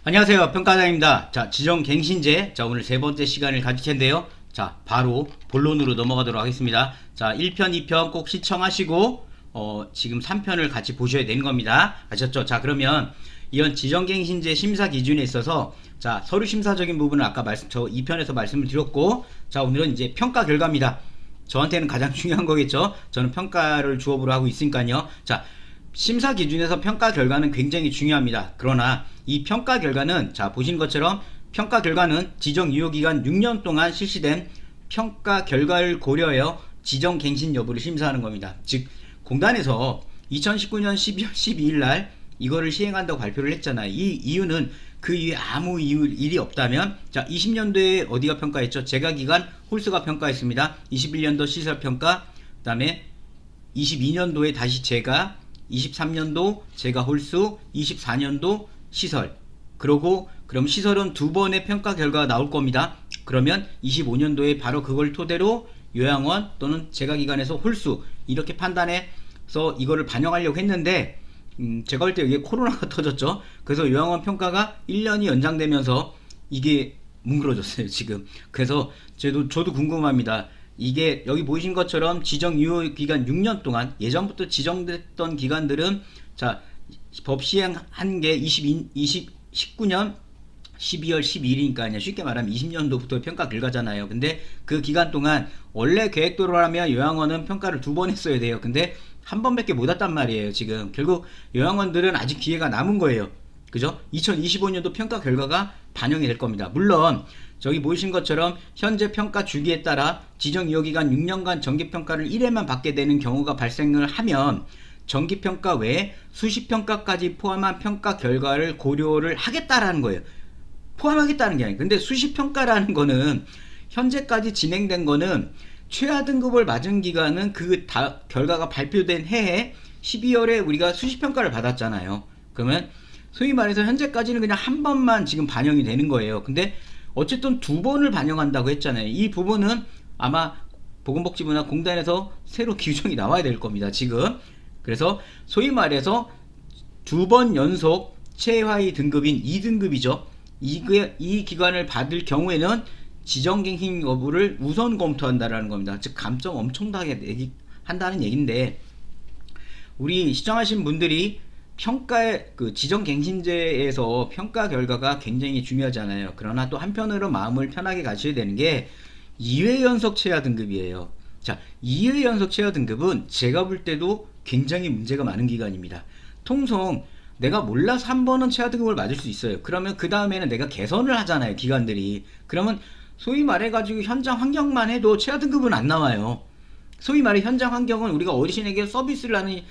안녕하세요. 평가장입니다. 자, 지정갱신제. 자, 오늘 세 번째 시간을 가질 텐데요. 자, 바로 본론으로 넘어가도록 하겠습니다. 자, 1편, 2편 꼭 시청하시고, 지금 3편을 같이 보셔야 되는 겁니다. 아셨죠? 자, 그러면 이런 지정갱신제 심사 기준에 있어서, 자, 서류 심사적인 부분은 아까 저 2편에서 말씀을 드렸고, 자, 오늘은 이제 평가 결과입니다. 저한테는 가장 중요한 거겠죠? 저는 평가를 주업으로 하고 있으니까요. 자, 심사 기준에서 평가 결과는 굉장히 중요합니다. 그러나 이 평가 결과는 자 보신 것처럼 평가 결과는 지정 유효기간 6년 동안 실시된 평가 결과를 고려하여 지정갱신 여부를 심사하는 겁니다. 즉 공단에서 2019년 12월 12일 날 이거를 시행한다고 발표를 했잖아요. 이 이유는 그 이후에 아무 일이 없다면 자 20년도에 어디가 평가했죠? 재가기관 홀수가 평가했습니다. 21년도 시설평가, 그 다음에 22년도에 다시 재가, 23년도 재가 홀수, 24년도 시설. 그러고 그럼 시설은 두 번의 평가 결과가 나올 겁니다. 그러면 25년도에 바로 그걸 토대로 요양원 또는 재가기관에서 홀수 이렇게 판단해서 이거를 반영하려고 했는데 제가 볼 때 이게 코로나가 터졌죠. 그래서 요양원 평가가 1년이 연장되면서 이게 뭉그러졌어요 지금. 그래서 저도 궁금합니다. 이게 여기 보이신 것처럼 지정 유효 기간 6년 동안 예전부터 지정됐던 기관들은 자 법 시행한 게 19년 12월 12일이니까 쉽게 말하면 20년도부터 평가 결과잖아요. 근데 그 기간 동안 원래 계획대로라면 요양원은 평가를 두 번 했어야 돼요. 근데 한 번밖에 못 왔단 말이에요. 지금 결국 요양원들은 아직 기회가 남은 거예요. 그죠? 2025년도 평가 결과가 반영이 될 겁니다. 물론 저기 보이신 것처럼 현재 평가 주기에 따라 지정 유효기간 6년간 정기평가를 1회만 받게 되는 경우가 발생을 하면 정기평가 외에 수시평가까지 포함한 평가 결과를 고려를 하겠다라는 거예요. 포함하겠다는 게 아니에요. 근데 수시평가라는 거는 현재까지 진행된 거는 최하 등급을 맞은 기간은 그 결과가 발표된 해에 12월에 우리가 수시평가를 받았잖아요. 그러면 소위 말해서 현재까지는 그냥 한 번만 지금 반영이 되는 거예요. 근데 어쨌든 두 번을 반영한다고 했잖아요. 이 부분은 아마 보건복지부나 공단에서 새로 규정이 나와야 될 겁니다. 지금. 그래서 소위 말해서 두 번 연속 최하위 등급인 2등급이죠. 이 기관을 받을 경우에는 지정갱신 여부를 우선 검토한다라는 겁니다. 즉 감점 엄청나게 한다는 얘기인데 우리 시청하신 분들이 평가의 그 지정갱신제에서 평가 결과가 굉장히 중요하잖아요. 그러나 또 한편으로 마음을 편하게 가셔야 되는 게 2회 연속 최하 등급이에요. 자, 2회 연속 최하 등급은 제가 볼 때도 굉장히 문제가 많은 기간입니다. 통성 내가 몰라서 한 번은 최하 등급을 맞을 수 있어요. 그러면 그 다음에는 내가 개선을 하잖아요. 기관들이. 그러면 소위 말해가지고 현장 환경만 해도 최하 등급은 안 나와요. 소위 말해 현장 환경은 우리가 어르신에게 서비스를 하는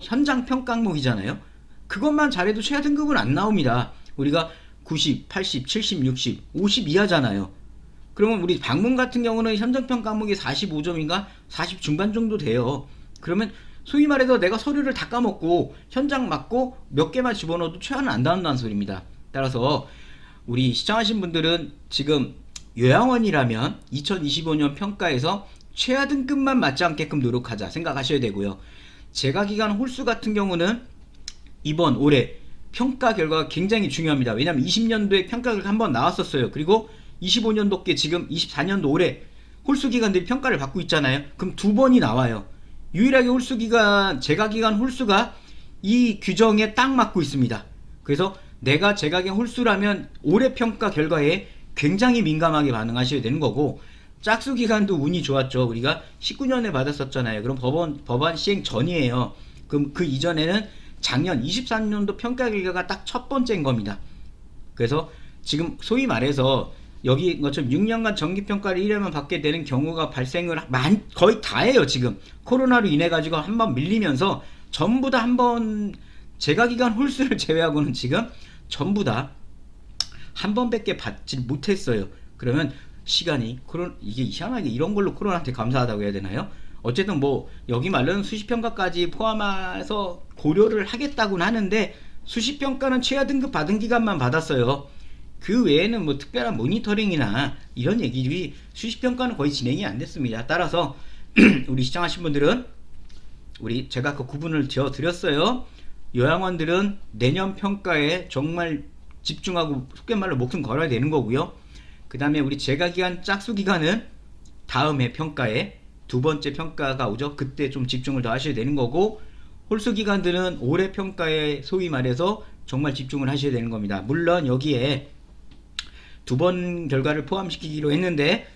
현장 평가 항목이잖아요. 그것만 잘해도 최하 등급은 안 나옵니다. 우리가 90, 80, 70, 60, 50 이하잖아요. 그러면 우리 방문 같은 경우는 현장 평가 항목이 45점인가 40 중반 정도 돼요. 그러면 소위 말해서 내가 서류를 다 까먹고 현장 맞고 몇 개만 집어넣어도 최하는 안 나온다는 소리입니다. 따라서 우리 시청하신 분들은 지금 요양원이라면 2025년 평가에서 최하 등급만 맞지 않게끔 노력하자 생각하셔야 되고요. 재가기관 홀수 같은 경우는 이번 올해 평가 결과가 굉장히 중요합니다. 왜냐하면 20년도에 평가 결과 한번 나왔었어요. 그리고 25년도께 지금 24년도 올해 홀수 기관들이 평가를 받고 있잖아요. 그럼 두 번이 나와요. 유일하게 홀수 기간, 재가기관 홀수가 이 규정에 딱 맞고 있습니다. 그래서 내가 재가기관 홀수라면 올해 평가 결과에 굉장히 민감하게 반응하셔야 되는 거고, 짝수 기간도 운이 좋았죠. 우리가 19년에 받았었잖아요. 그럼 법안 시행 전이에요. 그럼 그 이전에는 작년 23년도 평가 결과가 딱 첫 번째인 겁니다. 그래서 지금 소위 말해서 여기 것처럼 6년간 정기평가를 1회만 받게 되는 경우가 발생을 거의 다예요. 지금 코로나로 인해 가지고 한번 밀리면서 전부 다 한번 재가기관 홀수를 제외하고는 지금 전부 다 한 번밖에 받지 못했어요. 그러면 시간이 이게 희한하게 이런 걸로 코로나한테 감사하다고 해야 되나요? 어쨌든 뭐 여기 말로는 수시평가까지 포함해서 고려를 하겠다고는 하는데 수시평가는 최하 등급 받은 기간만 받았어요. 그 외에는 뭐 특별한 모니터링이나 이런 얘기들이 수시평가는 거의 진행이 안 됐습니다. 따라서 우리 시청하신 분들은 제가 그 구분을 지어 드렸어요. 요양원들은 내년 평가에 정말 집중하고 속된 말로 목숨 걸어야 되는 거고요. 그 다음에 우리 재가기간 짝수기간은 다음에 평가에 두 번째 평가가 오죠. 그때 좀 집중을 더 하셔야 되는 거고, 홀수기간들은 올해 평가에 소위 말해서 정말 집중을 하셔야 되는 겁니다. 물론 여기에 두 번 결과를 포함시키기로 했는데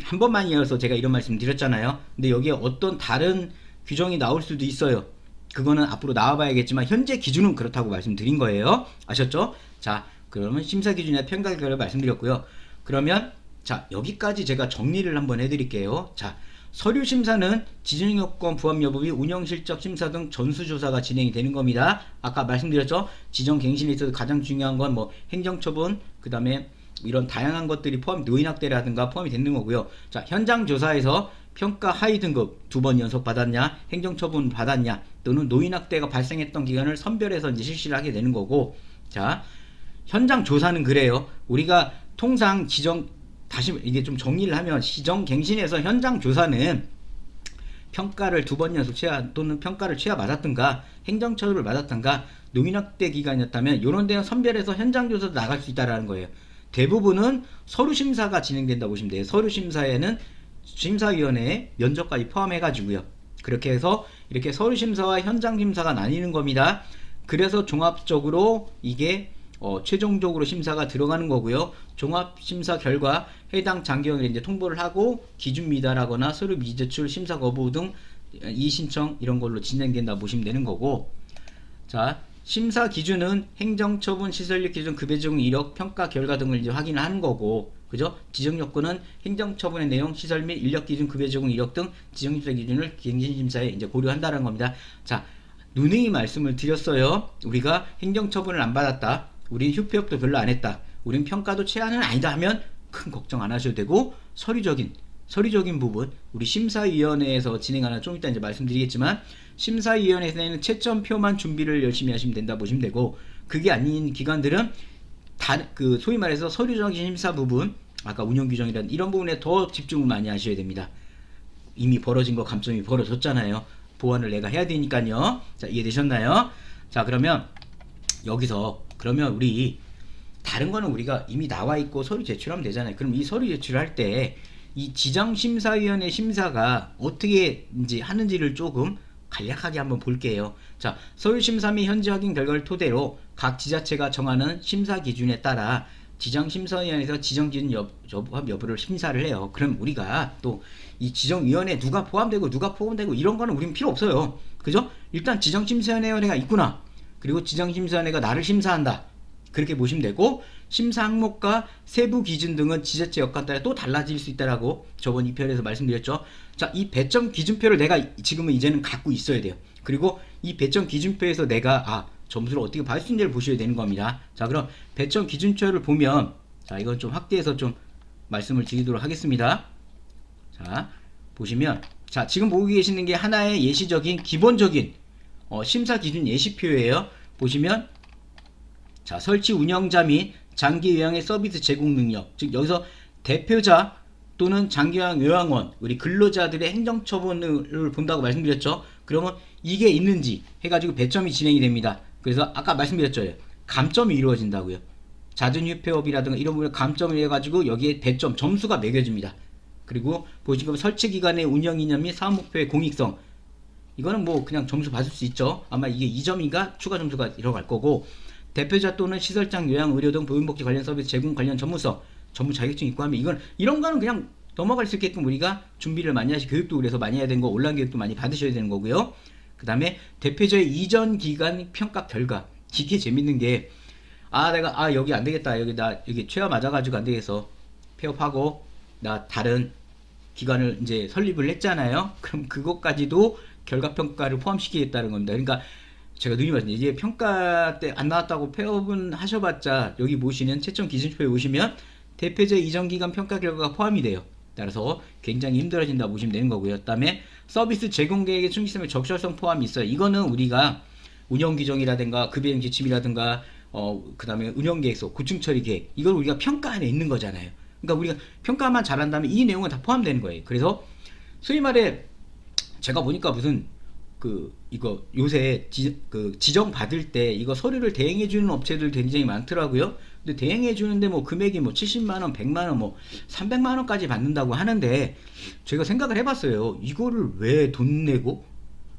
한 번만이어서 제가 이런 말씀 드렸잖아요. 근데 여기에 어떤 다른 규정이 나올 수도 있어요. 그거는 앞으로 나와봐야겠지만 현재 기준은 그렇다고 말씀드린 거예요. 아셨죠? 자, 그러면 심사 기준이나 평가 결과를 말씀드렸고요. 그러면 자, 여기까지 제가 정리를 한번 해드릴게요. 자, 서류 심사는 지정 요건 부합 여부 및 운영 실적 심사 등 전수 조사가 진행이 되는 겁니다. 아까 말씀드렸죠? 지정 갱신에 있어서 가장 중요한 건 뭐 행정처분, 그 다음에 이런 다양한 것들이 포함, 노인학대라든가 포함이 되는 거고요. 자, 현장 조사에서 평가 하위 등급 두 번 연속 받았냐, 행정처분 받았냐, 또는 노인학대가 발생했던 기간을 선별해서 이제 실시를 하게 되는 거고, 자, 현장 조사는 그래요. 우리가 통상 다시 이게 좀 정리를 하면 지정갱신에서 현장 조사는 평가를 두 번 연속 또는 평가를 맞았든가 행정처분을 받았든가 노인학대 기간이었다면 이런 데는 선별해서 현장 조사도 나갈 수 있다라는 거예요. 대부분은 서류 심사가 진행된다고 보시면 돼요. 서류 심사에는 심사위원회 면접까지 포함해가지고요. 그렇게 해서 이렇게 서류 심사와 현장 심사가 나뉘는 겁니다. 그래서 종합적으로 이게 최종적으로 심사가 들어가는 거고요. 종합 심사 결과 해당 장기영에 이제 통보를 하고 기준 미달하거나 서류 미제출, 심사 거부 등 이의신청 이런 걸로 진행된다 보시면 되는 거고, 자, 심사 기준은 행정처분, 시설력 기준, 급여 제공 이력, 평가 결과 등을 이제 확인을 하는 거고, 그죠? 지정 요건은 행정처분의 내용, 시설 및 인력 기준, 급여 제공 이력 등 지정 심사 기준을 갱신심사에 이제 고려한다는 겁니다. 자, 누누이 말씀을 드렸어요. 우리가 행정처분을 안 받았다, 우린 휴폐업도 별로 안 했다, 우린 평가도 최하는 아니다 하면 큰 걱정 안 하셔도 되고, 서류적인 부분 우리 심사위원회에서 진행하는, 좀 이따 이제 말씀드리겠지만 심사위원회에서는 채점표만 준비를 열심히 하시면 된다 보시면 되고, 그게 아닌 기관들은 그 소위 말해서 서류적인 심사 부분, 아까 운영 규정이라든 이런 부분에 더 집중을 많이 하셔야 됩니다. 이미 벌어진 거 감점이 벌어졌잖아요. 보완을 내가 해야 되니까요. 자, 이해되셨나요? 자, 그러면 여기서 그러면 우리 다른 거는 우리가 이미 나와 있고 서류 제출하면 되잖아요. 그럼 이 서류 제출할 때 이 지정심사위원회 심사가 어떻게 이제 하는지를 조금 간략하게 한번 볼게요. 자, 서류 심사 및 현지 확인 결과를 토대로 각 지자체가 정하는 심사 기준에 따라 지정심사위원회에서 지정기준 여부합 여부를 심사를 해요. 그럼 우리가 또 이 지정위원회에 누가 포함되고 이런 거는 우리는 필요 없어요. 그죠? 일단 지정심사위원회가 있구나, 그리고 지정심사위원회가 나를 심사한다, 그렇게 보시면 되고, 심사 항목과 세부 기준 등은 지자체 여건에 따라 또 달라질 수 있다라고 저번 2편에서 말씀드렸죠. 자, 이 배점 기준표를 내가 지금은 이제는 갖고 있어야 돼요. 그리고 이 배점 기준표에서 내가 점수를 어떻게 받을 수 있는지를 보셔야 되는 겁니다. 자, 그럼 배점 기준표를 보면, 자, 이건 좀 확대해서 좀 말씀을 드리도록 하겠습니다. 자, 보시면, 자, 지금 보고 계시는 게 하나의 예시적인 기본적인 심사 기준 예시표예요. 보시면, 자, 설치 운영자 및 장기 요양의 서비스 제공 능력, 즉 여기서 대표자 또는 장기 요양원, 우리 근로자들의 행정처분을 본다고 말씀드렸죠. 그러면 이게 있는지 해가지고 배점이 진행이 됩니다. 그래서 아까 말씀드렸죠. 감점이 이루어진다고요. 잦은 휴폐업이라든가 이런 부분에 감점을 해가지고 여기에 배점, 점수가 매겨집니다. 그리고 보시면 설치 기간의 운영 이념 및 사업 목표의 공익성, 이거는 뭐 그냥 점수 받을 수 있죠. 아마 이게 2점인가 추가 점수가 들어갈 거고, 대표자 또는 시설장 요양 의료 등 보건복지 관련 서비스 제공 관련 전문성, 전문 자격증 있고 하면 이런 거는 그냥 넘어갈 수 있게끔 우리가 준비를 많이 하시, 교육도 그래서 많이 해야 되는 거, 온라인 교육도 많이 받으셔야 되는 거고요. 그 다음에 대표자의 이전 기간 평가 결과, 이게 재밌는 게, 내가 여기 안 되겠다, 여기 최하 맞아가지고 안 되겠어, 폐업하고 나 다른 기관을 이제 설립을 했잖아요. 그럼 그것까지도 결과 평가를 포함시키겠다는 겁니다. 그러니까 제가 누이 말씀, 이제 평가 때 안 나왔다고 폐업은 하셔봤자 여기 보시는 채점 기준표에 오시면 대표자 이전 기간 평가 결과가 포함이 돼요. 따라서 굉장히 힘들어진다 보시면 되는 거고요. 그 다음에 서비스 제공 계획의 충실성 및 적절성 포함이 있어요. 이거는 우리가 운영 규정이라든가 급여형 지침이라든가 그 다음에 운영 계획서, 구층 처리 계획, 이걸 우리가 평가 안에 있는 거잖아요. 그러니까 우리가 평가만 잘한다면 이 내용은 다 포함되는 거예요. 그래서 소위 말해 제가 보니까 무슨 이거 요새 지정 받을 때 이거 서류를 대행해 주는 업체들 굉장히 많더라고요. 근데 대행해 주는데 뭐 금액이 뭐 70만 원, 100만 원, 뭐 300만 원까지 받는다고 하는데 제가 생각을 해봤어요. 이거를 왜 돈 내고?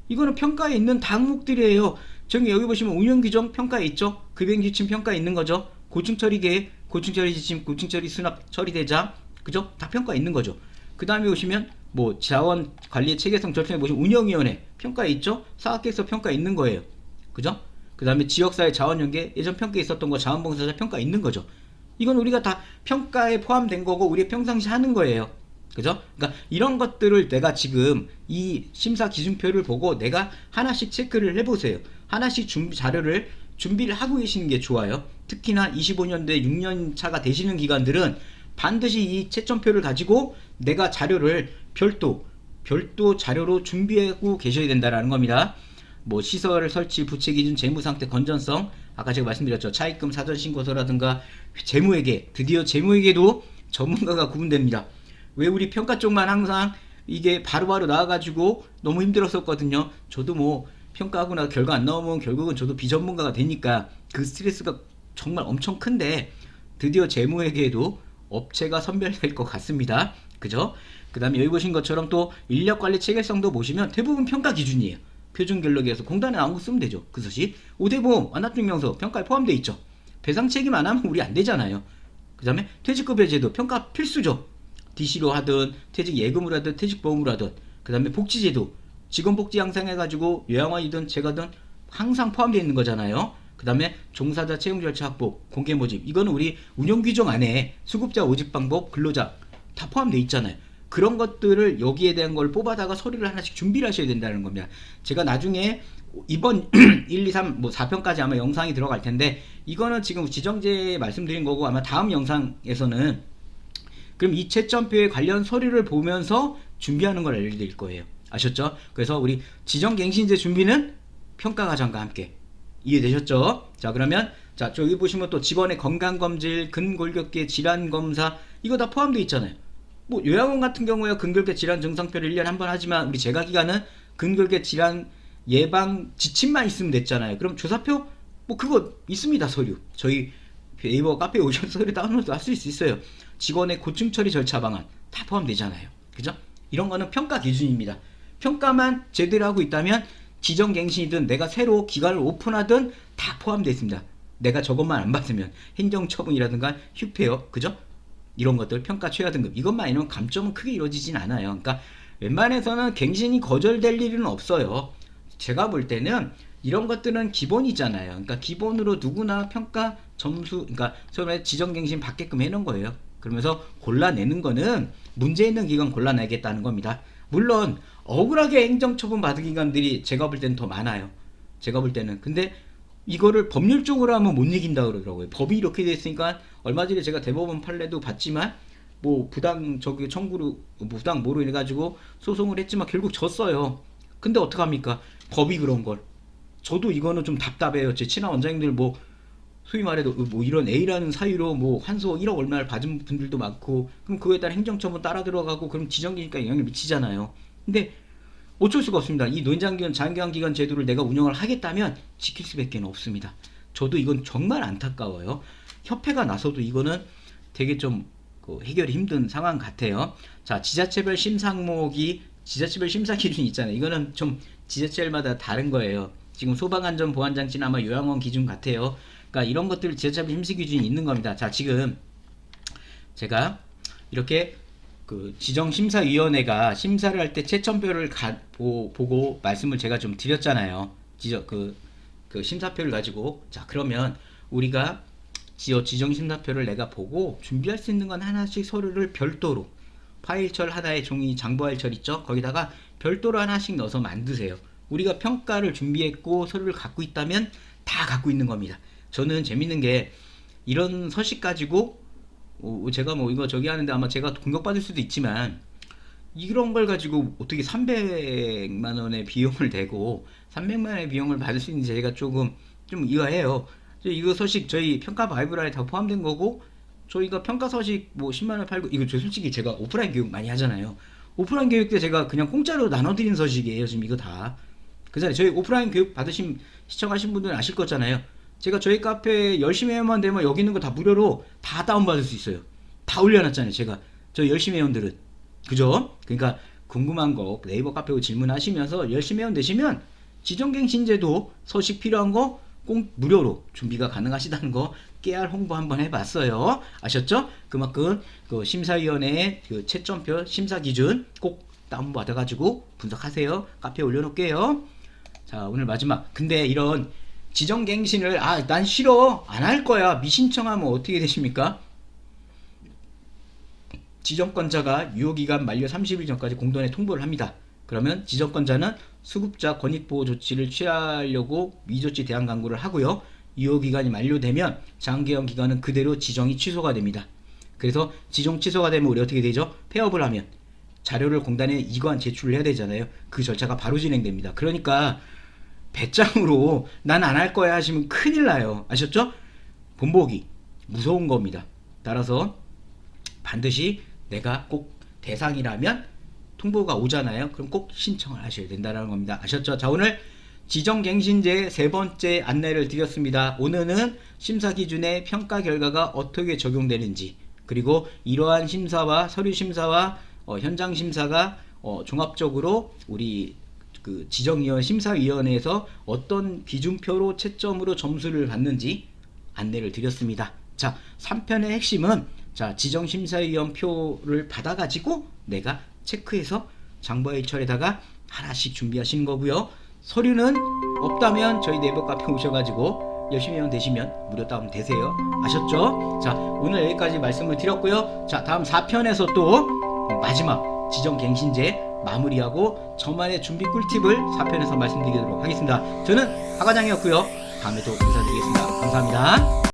이거는 평가에 있는 항목들이에요. 저기 여기 보시면 운영 규정 평가에 있죠. 급여 지침 평가에 있는 거죠. 고충 처리 계획, 고충 처리 지침, 고충 처리 수납 처리 대장, 그죠? 다 평가에 있는 거죠. 그 다음에 보시면 뭐 자원 관리 체계성 절차에 보시면 운영위원회 평가에 있죠. 사학계획서 평가에 있는 거예요. 그죠? 그 다음에 지역사회 자원연계 예전 평가에 있었던 거 자원봉사자 평가에 있는 거죠. 이건 우리가 다 평가에 포함된 거고 우리 평상시 하는 거예요. 그죠? 그러니까 이런 것들을 내가 지금 이 심사 기준표를 보고 내가 하나씩 체크를 해보세요. 하나씩 자료를 준비를 하고 계시는 게 좋아요. 특히나 25년도에 6년 차가 되시는 기관들은 반드시 이 채점표를 가지고 내가 자료를 별도 자료로 준비하고 계셔야 된다라는 겁니다. 뭐 시설 설치, 부채 기준, 재무 상태 건전성, 아까 제가 말씀드렸죠. 차입금 사전 신고서라든가 재무회계, 드디어 재무회계도 전문가가 구분됩니다. 왜 우리 평가 쪽만 항상 이게 바로바로 나와가지고 너무 힘들었었거든요. 저도 뭐 평가하고 나서 결과 안 나오면 결국은 저도 비전문가가 되니까 그 스트레스가 정말 엄청 큰데 드디어 재무회계에도 업체가 선별될 것 같습니다. 그죠? 그 다음에 여기 보신 것처럼 또 인력관리 체계성도 보시면 대부분 평가 기준이에요. 표준결력에서 공단에 나온 거 쓰면 되죠. 그 소식. 5대 보험, 완납증명서 평가에 포함되어 있죠. 배상 책임 안 하면 우리 안 되잖아요. 그 다음에 퇴직급여 제도 평가 필수죠. DC로 하든 퇴직 예금으로 하든 퇴직보험으로 하든 그 다음에 복지제도 직원복지 향상해가지고 요양원이든 제가든 항상 포함되어 있는 거잖아요. 그 다음에 종사자 채용 절차 확보, 공개 모집 이거는 우리 운영 규정 안에 수급자 모집 방법, 근로자 다 포함되어 있잖아요. 그런 것들을 여기에 대한 걸 뽑아다가 서류를 하나씩 준비를 하셔야 된다는 겁니다. 제가 나중에 이번 1, 2, 3, 뭐 4편까지 아마 영상이 들어갈 텐데 이거는 지금 지정제 말씀드린 거고 아마 다음 영상에서는 그럼 이 채점표에 관련 서류를 보면서 준비하는 걸 알려드릴 거예요. 아셨죠? 그래서 우리 지정갱신제 준비는 평가 과정과 함께 이해되셨죠? 자 그러면 자 저기 보시면 또 직원의 건강검진, 근골격계 질환검사 이거 다 포함되어 있잖아요. 뭐 요양원 같은 경우에 근골격 질환 증상표를 1년에 한 번 하지만 우리 재가기관은 근골격 질환 예방 지침만 있으면 됐잖아요. 그럼 조사표 뭐 그거 있습니다. 서류 저희 네이버 카페에 오셔서 서류 다운로드 할 수 있어요. 직원의 고충 처리 절차 방안 다 포함되잖아요. 그죠? 이런 거는 평가 기준입니다. 평가만 제대로 하고 있다면 지정갱신이든 내가 새로 기관을 오픈하든 다 포함되어 있습니다. 내가 저것만 안 받으면 행정처분이라든가 휴폐업 그죠? 이런 것들 평가 최하 등급 이것만 아니면 감점은 크게 이루어지진 않아요. 그러니까 웬만해서는 갱신이 거절될 일은 없어요. 제가 볼 때는 이런 것들은 기본이잖아요. 그러니까 기본으로 누구나 평가 점수 그러니까 처음에 지정갱신 받게끔 해놓은 거예요. 그러면서 골라내는 거는 문제 있는 기관 골라내겠다는 겁니다. 물론 억울하게 행정처분 받은 기관들이 제가 볼 때는 더 많아요. 제가 볼 때는 근데 이거를 법률적으로 하면 못 이긴다 그러더라고요. 법이 이렇게 돼 있으니까 얼마 전에 제가 대법원 판례도 봤지만 뭐 부당 저기 청구로 부당 뭐로 해가지고 소송을 했지만 결국 졌어요. 근데 어떡합니까? 법이 그런 걸. 저도 이거는 좀 답답해요. 제 친한 원장님들 뭐 소위 말해도 뭐 이런 A라는 사유로 뭐 환소 1억 얼마를 받은 분들도 많고 그럼 그거에 따라 행정처분 따라 들어가고 그럼 지정기니까 영향을 미치잖아요. 근데 어쩔 수가 없습니다. 이 노인장기관 장기간기관 제도를 내가 운영을 하겠다면 지킬 수밖에 없습니다. 저도 이건 정말 안타까워요. 협회가 나서도 이거는 되게 좀 해결이 힘든 상황 같아요. 자, 지자체별 심사 항목이 지자체별 심사 기준이 있잖아요. 이거는 좀 지자체별마다 다른 거예요. 지금 소방안전보안장치는 아마 요양원 기준 같아요. 그러니까 이런 것들 지자체별 심사 기준이 있는 겁니다. 자, 지금 제가 이렇게 지정심사위원회가 심사를 할 때 채점표를 보고 말씀을 제가 좀 드렸잖아요. 심사표를 가지고. 자, 그러면 우리가 지정심사표를 내가 보고 준비할 수 있는 건 하나씩 서류를 별도로 파일철 하나에 종이 장부하일철 있죠? 거기다가 별도로 하나씩 넣어서 만드세요. 우리가 평가를 준비했고 서류를 갖고 있다면 다 갖고 있는 겁니다. 저는 재밌는 게 이런 서식 가지고 제가 뭐 이거 저기 하는데 아마 제가 공격받을 수도 있지만 이런 걸 가지고 어떻게 300만원의 비용을 내고 300만원의 비용을 받을 수 있는지 제가 좀 의아해요. 이거 서식 저희 평가 바이브라에 다 포함된 거고 저희가 평가 서식 뭐 10만원 팔고 이거 솔직히 제가 오프라인 교육 많이 하잖아요. 오프라인 교육 때 제가 그냥 공짜로 나눠드린 서식이에요. 지금 이거 다. 그 전에 저희 오프라인 교육 받으신 시청하신 분들은 아실 거잖아요. 제가 저희 카페 열심히 회원만 되면 여기 있는 거 다 무료로 다 다운받을 수 있어요. 다 올려놨잖아요. 제가 저 열심히 회원들은 그죠? 그러니까 궁금한 거 네이버 카페로 질문하시면서 열심히 회원 되시면 지정갱신제도 서식 필요한 거 꼭 무료로 준비가 가능하시다는 거 깨알 홍보 한번 해봤어요. 아셨죠? 그만큼 그 심사위원회의 그 채점표 심사 기준 꼭 다운받아가지고 분석하세요. 카페에 올려놓을게요. 자, 오늘 마지막. 근데 이런 지정갱신을 난 싫어 안 할 거야 미신청하면 어떻게 되십니까? 지정권자가 유효기간 만료 30일 전까지 공돈에 통보를 합니다. 그러면 지정권자는 수급자 권익보호 조치를 취하려고 미조치 대안 강구를 하고요. 유효기간이 만료되면 장기형 기간은 그대로 지정이 취소가 됩니다. 그래서 지정 취소가 되면 우리 어떻게 되죠? 폐업을 하면 자료를 공단에 이관 제출을 해야 되잖아요. 그 절차가 바로 진행됩니다. 그러니까 배짱으로 난 안 할 거야 하시면 큰일 나요. 아셨죠? 본보기 무서운 겁니다. 따라서 반드시 내가 꼭 대상이라면 통보가 오잖아요. 그럼 꼭 신청을 하셔야 된다는 겁니다. 아셨죠? 자, 오늘 지정갱신제 세 번째 안내를 드렸습니다. 오늘은 심사 기준의 평가 결과가 어떻게 적용되는지, 그리고 이러한 심사와 서류 심사와 현장 심사가 종합적으로 우리 그 지정위원 심사위원회에서 어떤 기준표로 채점으로 점수를 받는지 안내를 드렸습니다. 자, 3편의 핵심은 자, 지정심사위원 표를 받아가지고 내가 체크해서 장부일철에다가 하나씩 준비하시는 거고요. 서류는 없다면 저희 네이버 카페 오셔가지고 열심히 회원 되시면 무료 다운 되세요. 아셨죠? 자, 오늘 여기까지 말씀을 드렸고요. 자, 다음 4편에서 또 마지막 지정갱신제 마무리하고 저만의 준비 꿀팁을 4편에서 말씀드리도록 하겠습니다. 저는 하과장이었고요. 다음에 또 인사드리겠습니다. 감사합니다.